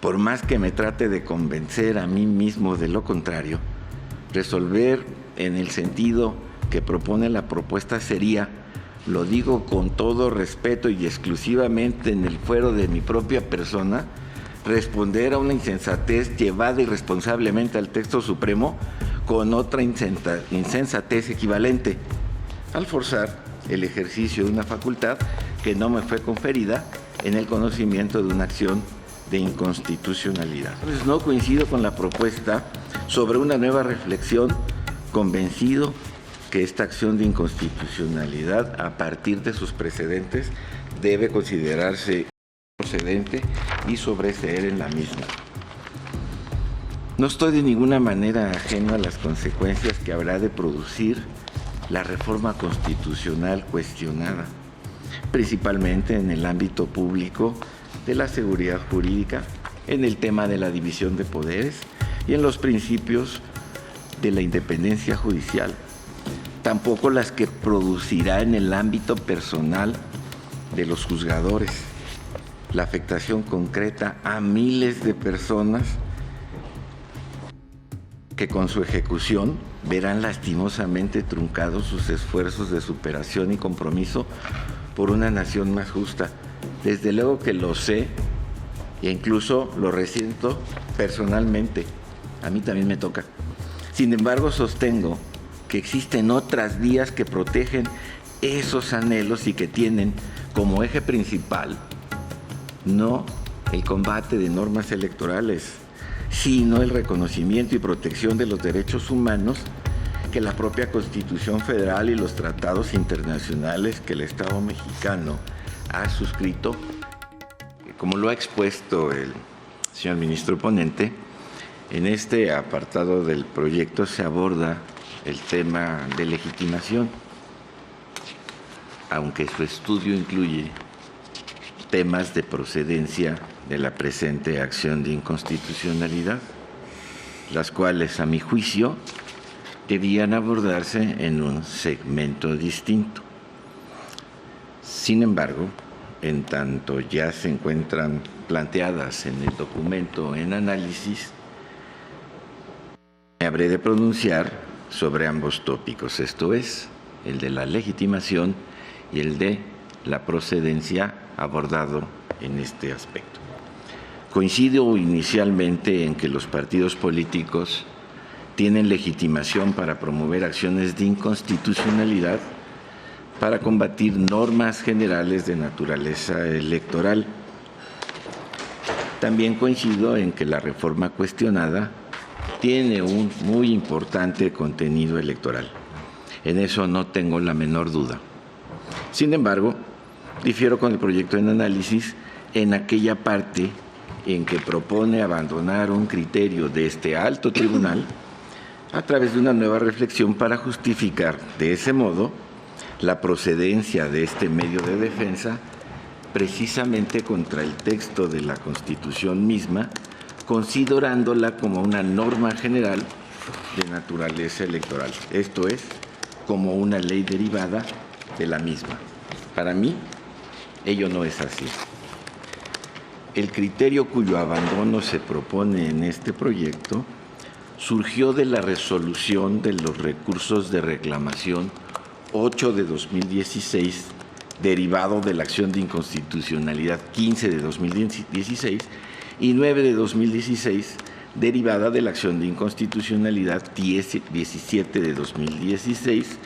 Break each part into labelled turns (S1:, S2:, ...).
S1: por más que me trate de convencer a mí mismo de lo contrario, resolver en el sentido que propone la propuesta sería, lo digo con todo respeto y exclusivamente en el fuero de mi propia persona, responder a una insensatez llevada irresponsablemente al texto supremo con otra insensatez equivalente, al forzar el ejercicio de una facultad que no me fue conferida en el conocimiento de una acción de inconstitucionalidad. Entonces, no coincido con la propuesta sobre una nueva reflexión, convencido que esta acción de inconstitucionalidad, a partir de sus precedentes, debe considerarse procedente y sobreseer en la misma. No estoy de ninguna manera ajeno a las consecuencias que habrá de producir la reforma constitucional cuestionada, principalmente en el ámbito público de la seguridad jurídica, en el tema de la división de poderes y en los principios de la independencia judicial. Tampoco las que producirá en el ámbito personal de los juzgadores, la afectación concreta a miles de personas que con su ejecución verán lastimosamente truncados sus esfuerzos de superación y compromiso por una nación más justa. Desde luego que lo sé e incluso lo resiento personalmente. A mí también me toca. Sin embargo, sostengo que existen otras vías que protegen esos anhelos y que tienen como eje principal no el combate de normas electorales, sino el reconocimiento y protección de los derechos humanos que la propia Constitución Federal y los tratados internacionales que el Estado mexicano ha suscrito. Como lo ha expuesto el señor ministro ponente, en este apartado del proyecto se aborda el tema de legitimación, aunque su estudio incluye temas de procedencia de la presente acción de inconstitucionalidad, las cuales, a mi juicio, debían abordarse en un segmento distinto. Sin embargo, en tanto ya se encuentran planteadas en el documento en análisis, me habré de pronunciar sobre ambos tópicos, esto es, el de la legitimación y el de la procedencia abordado en este aspecto. Coincido inicialmente en que los partidos políticos tienen legitimación para promover acciones de inconstitucionalidad para combatir normas generales de naturaleza electoral. También coincido en que la reforma cuestionada tiene un muy importante contenido electoral. En eso no tengo la menor duda. Sin embargo, difiero con el proyecto en análisis en aquella parte en que propone abandonar un criterio de este alto tribunal a través de una nueva reflexión para justificar de ese modo la procedencia de este medio de defensa precisamente contra el texto de la Constitución misma, considerándola como una norma general de naturaleza electoral, esto es, como una ley derivada de la misma. Para mí, ello no es así. El criterio cuyo abandono se propone en este proyecto surgió de la resolución de los recursos de reclamación 8 de 2016, derivado de la acción de inconstitucionalidad 15 de 2016 y 9 de 2016, derivada de la acción de inconstitucionalidad 17 de 2016,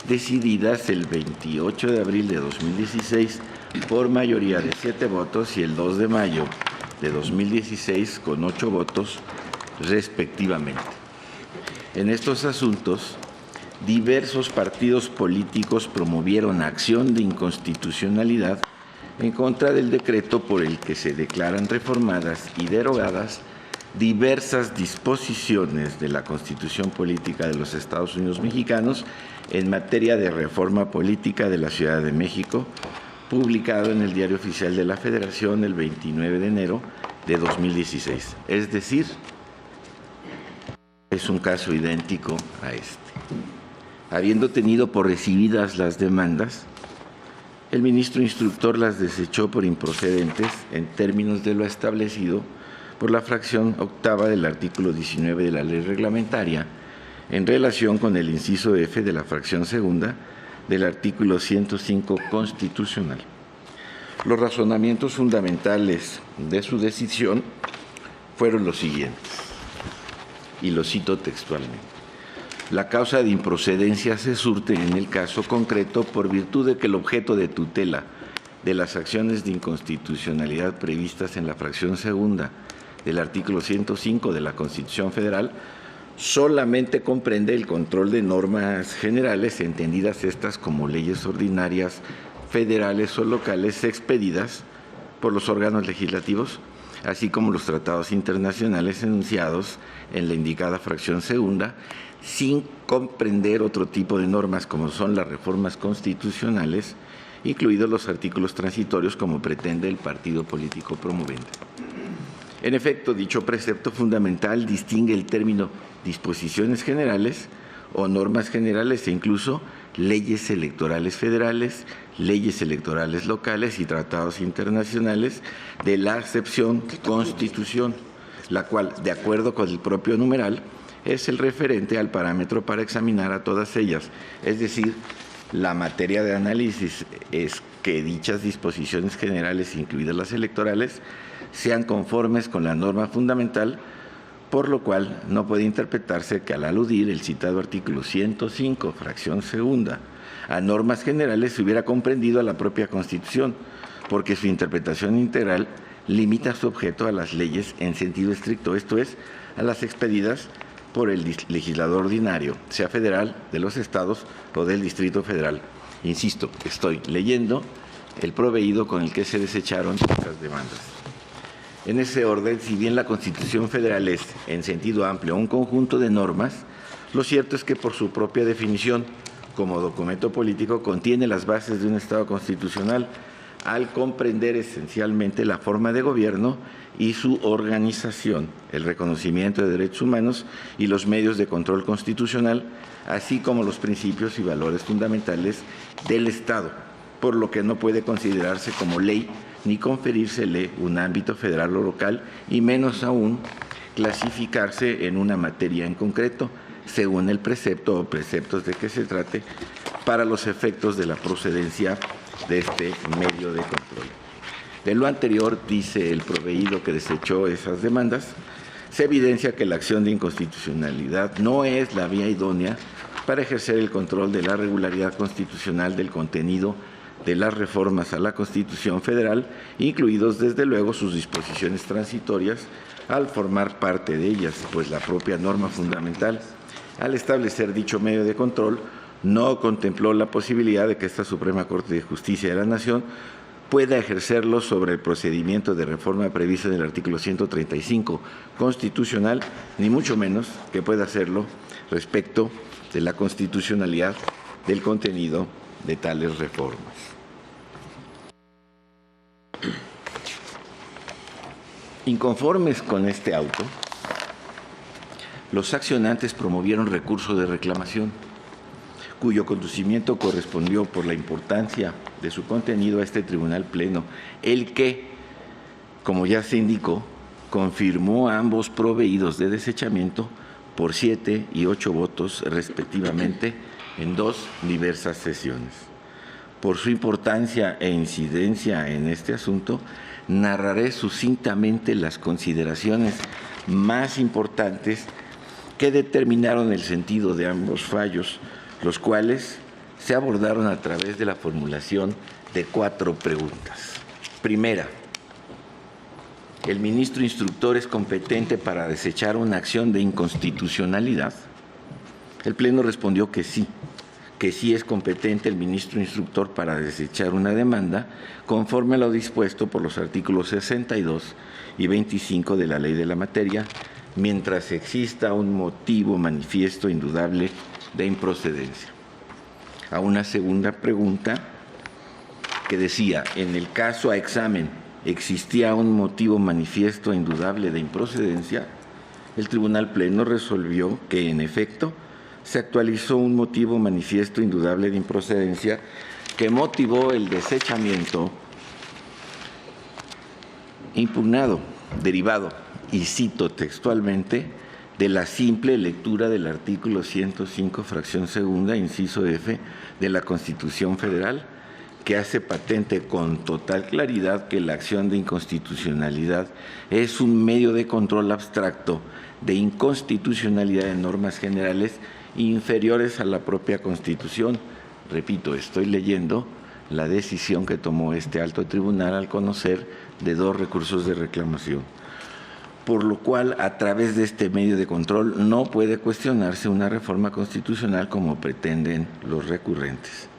S1: decididas el 28 de abril de 2016 por mayoría de 7 votos y el 2 de mayo de 2016 con 8 votos respectivamente. En estos asuntos, diversos partidos políticos promovieron acción de inconstitucionalidad en contra del decreto por el que se declaran reformadas y derogadas diversas disposiciones de la Constitución Política de los Estados Unidos Mexicanos en materia de reforma política de la Ciudad de México, publicado en el Diario Oficial de la Federación el 29 de enero de 2016. Es decir, es un caso idéntico a este. Habiendo tenido por recibidas las demandas, el ministro instructor las desechó por improcedentes en términos de lo establecido por la fracción octava del artículo 19 de la ley reglamentaria en relación con el inciso F de la fracción segunda del artículo 105 constitucional. Los razonamientos fundamentales de su decisión fueron los siguientes, y lo cito textualmente. La causa de improcedencia se surte en el caso concreto por virtud de que el objeto de tutela de las acciones de inconstitucionalidad previstas en la fracción segunda del artículo 105 de la Constitución Federal solamente comprende el control de normas generales, entendidas estas como leyes ordinarias, federales o locales expedidas por los órganos legislativos, así como los tratados internacionales enunciados en la indicada fracción segunda, sin comprender otro tipo de normas como son las reformas constitucionales, incluidos los artículos transitorios como pretende el partido político promovente. En efecto, dicho precepto fundamental distingue el término disposiciones generales o normas generales e incluso leyes electorales federales, leyes electorales locales y tratados internacionales de la acepción Constitución, la cual, de acuerdo con el propio numeral, es el referente al parámetro para examinar a todas ellas. Es decir, la materia de análisis es que dichas disposiciones generales, incluidas las electorales, sean conformes con la norma fundamental, por lo cual no puede interpretarse que al aludir el citado artículo 105, fracción segunda, a normas generales se hubiera comprendido a la propia Constitución, porque su interpretación integral limita su objeto a las leyes en sentido estricto, esto es, a las expedidas por el legislador ordinario, sea federal, de los estados o del Distrito Federal. Insisto, estoy leyendo el proveído con el que se desecharon estas demandas. En ese orden, si bien la Constitución Federal es, en sentido amplio, un conjunto de normas, lo cierto es que por su propia definición, como documento político, contiene las bases de un Estado constitucional, al comprender esencialmente la forma de gobierno y su organización, el reconocimiento de derechos humanos y los medios de control constitucional, así como los principios y valores fundamentales del Estado, por lo que no puede considerarse como ley ni conferírsele un ámbito federal o local, y menos aún clasificarse en una materia en concreto, según el precepto o preceptos de que se trate, para los efectos de la procedencia de este medio de control. De lo anterior, dice el proveído que desechó esas demandas, se evidencia que la acción de inconstitucionalidad no es la vía idónea para ejercer el control de la regularidad constitucional del contenido de las reformas a la Constitución Federal, incluidos desde luego sus disposiciones transitorias, al formar parte de ellas, pues la propia norma fundamental, al establecer dicho medio de control, no contempló la posibilidad de que esta Suprema Corte de Justicia de la Nación pueda ejercerlo sobre el procedimiento de reforma previsto en el artículo 135 constitucional, ni mucho menos que pueda hacerlo respecto de la constitucionalidad del contenido de tales reformas. Inconformes con este auto, los accionantes promovieron recurso de reclamación, cuyo conducimiento correspondió por la importancia de su contenido a este Tribunal Pleno, el que, como ya se indicó, confirmó a ambos proveídos de desechamiento por 7 y 8 votos respectivamente en 2 diversas sesiones. Por su importancia e incidencia en este asunto, narraré sucintamente las consideraciones más importantes que determinaron el sentido de ambos fallos, los cuales se abordaron a través de la formulación de 4 preguntas. Primera, ¿el ministro instructor es competente para desechar una acción de inconstitucionalidad? El Pleno respondió que sí es competente el ministro instructor para desechar una demanda conforme a lo dispuesto por los artículos 62 y 25 de la ley de la materia, mientras exista un motivo manifiesto indudable de improcedencia. A una segunda pregunta que decía, en el caso a examen, ¿existía un motivo manifiesto e indudable de improcedencia? El Tribunal Pleno resolvió que, en efecto, se actualizó un motivo manifiesto indudable de improcedencia que motivó el desechamiento impugnado, derivado y cito textualmente, de la simple lectura del artículo 105, fracción segunda, inciso F, de la Constitución Federal, que hace patente con total claridad que la acción de inconstitucionalidad es un medio de control abstracto de inconstitucionalidad de normas generales inferiores a la propia Constitución. Repito, estoy leyendo la decisión que tomó este alto tribunal al conocer de 2 recursos de reclamación, por lo cual, a través de este medio de control, no puede cuestionarse una reforma constitucional como pretenden los recurrentes.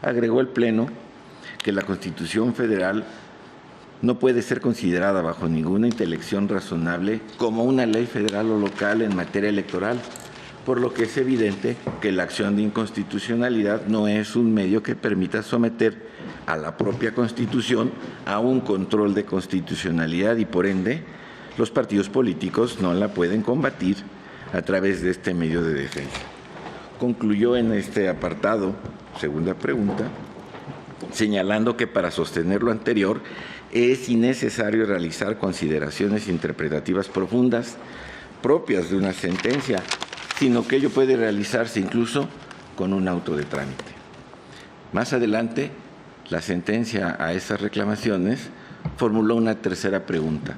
S1: Agregó el Pleno que la Constitución Federal no puede ser considerada bajo ninguna intelección razonable como una ley federal o local en materia electoral, por lo que es evidente que la acción de inconstitucionalidad no es un medio que permita someter a la propia Constitución a un control de constitucionalidad y, por ende, los partidos políticos no la pueden combatir a través de este medio de defensa. Concluyó en este apartado, segunda pregunta, señalando que para sostener lo anterior es innecesario realizar consideraciones interpretativas profundas propias de una sentencia, sino que ello puede realizarse incluso con un auto de trámite. Más adelante, la sentencia a esas reclamaciones formuló una tercera pregunta.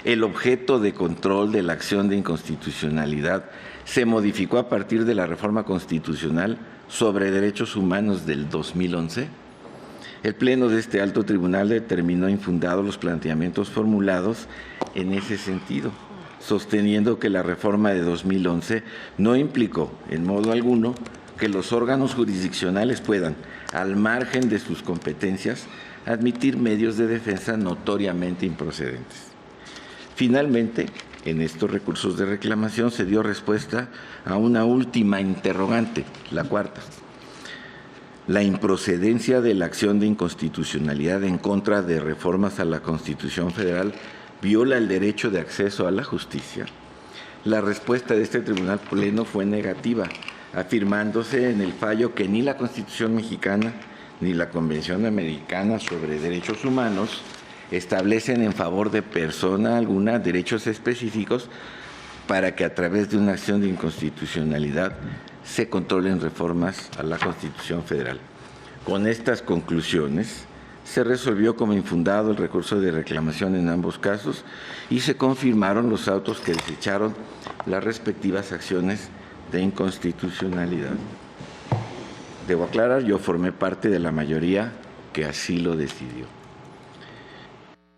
S1: El objeto de control de la acción de inconstitucionalidad se modificó a partir de la reforma constitucional sobre derechos humanos del 2011. El Pleno de este alto tribunal determinó infundados los planteamientos formulados en ese sentido, sosteniendo que la reforma de 2011 no implicó en modo alguno que los órganos jurisdiccionales puedan, al margen de sus competencias, admitir medios de defensa notoriamente improcedentes. Finalmente, en estos recursos de reclamación se dio respuesta a una última interrogante, la cuarta. La improcedencia de la acción de inconstitucionalidad en contra de reformas a la Constitución Federal viola el derecho de acceso a la justicia. La respuesta de este tribunal pleno fue negativa, afirmándose en el fallo que ni la Constitución mexicana ni la Convención Americana sobre Derechos Humanos establecen en favor de persona alguna derechos específicos para que a través de una acción de inconstitucionalidad se controlen reformas a la Constitución Federal. Con estas conclusiones, se resolvió como infundado el recurso de reclamación en ambos casos y se confirmaron los autos que desecharon las respectivas acciones de inconstitucionalidad. Debo aclarar, yo formé parte de la mayoría que así lo decidió.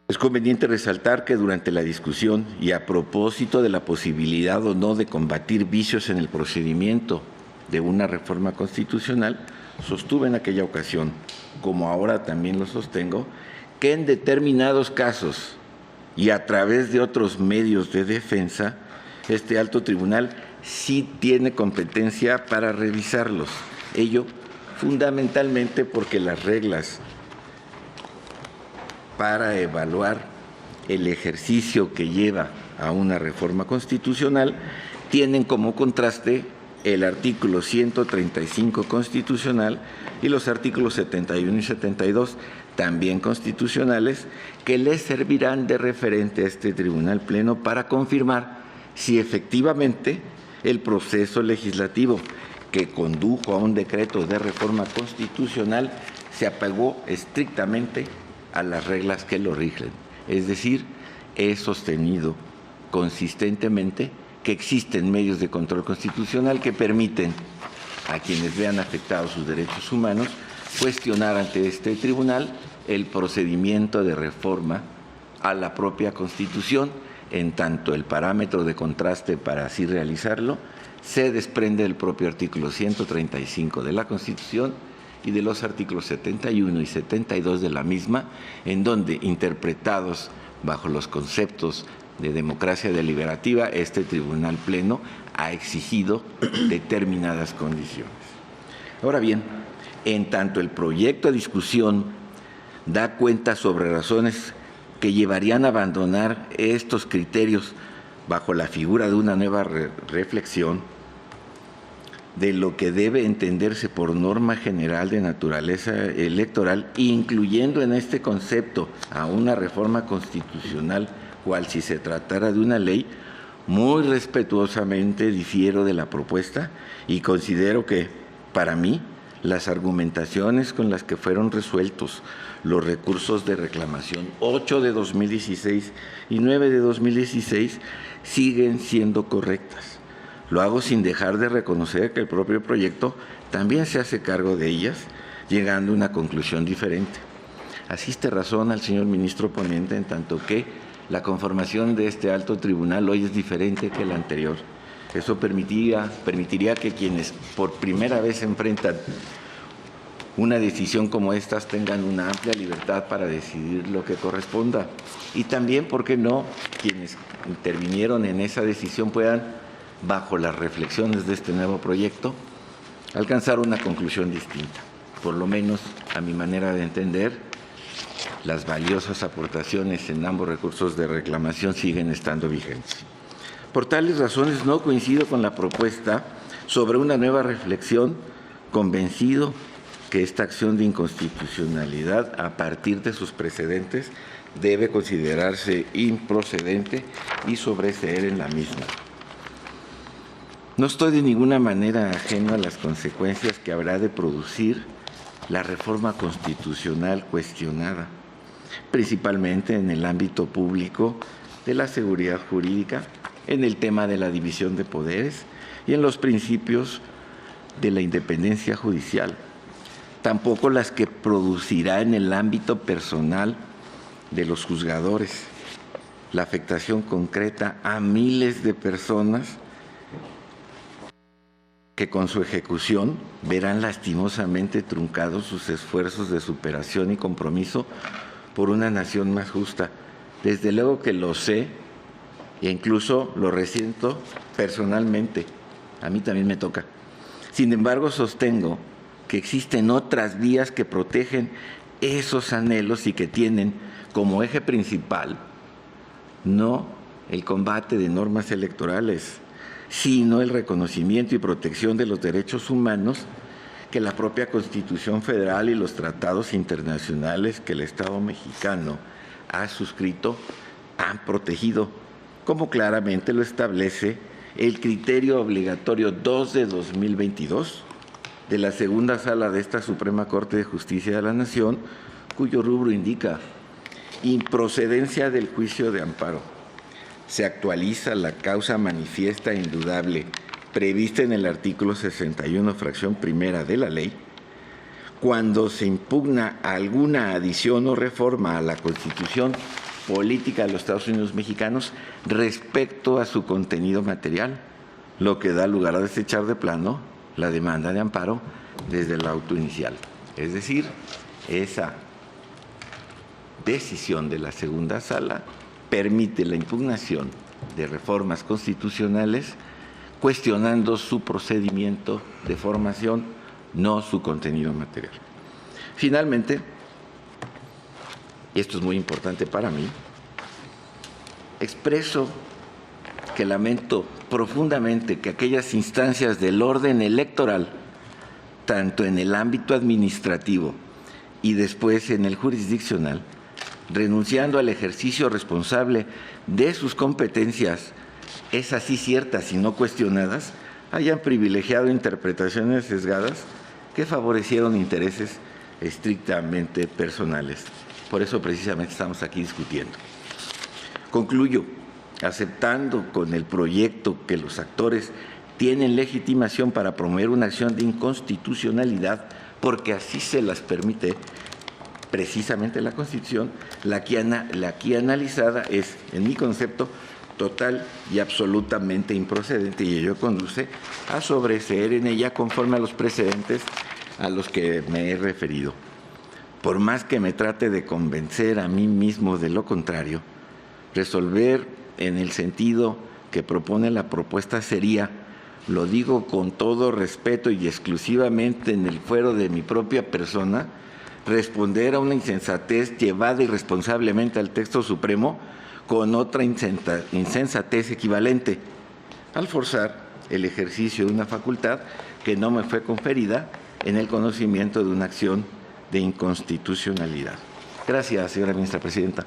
S1: Es conveniente resaltar que durante la discusión y a propósito de la posibilidad o no de combatir vicios en el procedimiento de una reforma constitucional, sostuve en aquella ocasión, como ahora también lo sostengo, que en determinados casos y a través de otros medios de defensa, este alto tribunal sí tiene competencia para revisarlos. Ello fundamentalmente porque las reglas para evaluar el ejercicio que lleva a una reforma constitucional tienen como contraste el artículo 135 constitucional y los artículos 71 y 72, también constitucionales, que les servirán de referente a este tribunal pleno para confirmar si efectivamente el proceso legislativo que condujo a un decreto de reforma constitucional se apegó estrictamente a las reglas que lo rigen. Es decir, he sostenido consistentemente que existen medios de control constitucional que permiten a quienes vean afectados sus derechos humanos cuestionar ante este tribunal el procedimiento de reforma a la propia Constitución, en tanto el parámetro de contraste para así realizarlo se desprende del propio artículo 135 de la Constitución y de los artículos 71 y 72 de la misma, en donde, interpretados bajo los conceptos de democracia deliberativa, este tribunal pleno ha exigido determinadas condiciones. Ahora bien, en tanto el proyecto a discusión da cuenta sobre razones que llevarían a abandonar estos criterios bajo la figura de una nueva reflexión de lo que debe entenderse por norma general de naturaleza electoral, incluyendo en este concepto a una reforma constitucional cual si se tratara de una ley, muy respetuosamente difiero de la propuesta y considero que, para mí, las argumentaciones con las que fueron resueltos los recursos de reclamación 8 de 2016 y 9 de 2016 siguen siendo correctas. Lo hago sin dejar de reconocer que el propio proyecto también se hace cargo de ellas, llegando a una conclusión diferente. Asiste razón al señor ministro ponente en tanto que la conformación de este alto tribunal hoy es diferente que la anterior. Eso permitiría que quienes por primera vez enfrentan una decisión como estas tengan una amplia libertad para decidir lo que corresponda. Y también, ¿por qué no?, quienes intervinieron en esa decisión puedan, bajo las reflexiones de este nuevo proyecto, alcanzar una conclusión distinta. Por lo menos, a mi manera de entender, las valiosas aportaciones en ambos recursos de reclamación siguen estando vigentes. Por tales razones, no coincido con la propuesta sobre una nueva reflexión, convencido que esta acción de inconstitucionalidad, a partir de sus precedentes, debe considerarse improcedente y sobreseer en la misma. No estoy de ninguna manera ajeno a las consecuencias que habrá de producir la reforma constitucional cuestionada, principalmente en el ámbito público de la seguridad jurídica, en el tema de la división de poderes y en los principios de la independencia judicial. Tampoco las que producirá en el ámbito personal de los juzgadores, la afectación concreta a miles de personas que con su ejecución verán lastimosamente truncados sus esfuerzos de superación y compromiso por una nación más justa. Desde luego que lo sé e incluso lo resiento personalmente. A mí también me toca. Sin embargo, sostengo que existen otras vías que protegen esos anhelos y que tienen como eje principal no el combate de normas electorales, sino el reconocimiento y protección de los derechos humanos que la propia Constitución Federal y los tratados internacionales que el Estado mexicano ha suscrito han protegido, como claramente lo establece el criterio obligatorio 2 de 2022 de la segunda sala de esta Suprema Corte de Justicia de la Nación, cuyo rubro indica improcedencia del juicio de amparo. Se actualiza la causa manifiesta e indudable prevista en el artículo 61, fracción primera de la ley, cuando se impugna alguna adición o reforma a la Constitución política de los Estados Unidos mexicanos respecto a su contenido material, lo que da lugar a desechar de plano la demanda de amparo desde el auto inicial. Es decir, esa decisión de la segunda sala permite la impugnación de reformas constitucionales cuestionando su procedimiento de formación, no su contenido material. Finalmente, y esto es muy importante para mí, expreso que lamento profundamente que aquellas instancias del orden electoral, tanto en el ámbito administrativo y después en el jurisdiccional, renunciando al ejercicio responsable de sus competencias, esas sí ciertas y no cuestionadas, hayan privilegiado interpretaciones sesgadas que favorecieron intereses estrictamente personales. Por eso precisamente estamos aquí discutiendo. Concluyo aceptando con el proyecto que los actores tienen legitimación para promover una acción de inconstitucionalidad, porque así se las permite precisamente la Constitución. La aquí analizada es, en mi concepto, total y absolutamente improcedente, y ello conduce a sobreseer en ella conforme a los precedentes a los que me he referido. Por más que me trate de convencer a mí mismo de lo contrario, resolver en el sentido que propone la propuesta sería, lo digo con todo respeto y exclusivamente en el fuero de mi propia persona, responder a una insensatez llevada irresponsablemente al texto supremo con otra insensatez equivalente, al forzar el ejercicio de una facultad que no me fue conferida en el conocimiento de una acción de inconstitucionalidad. Gracias, señora ministra presidenta.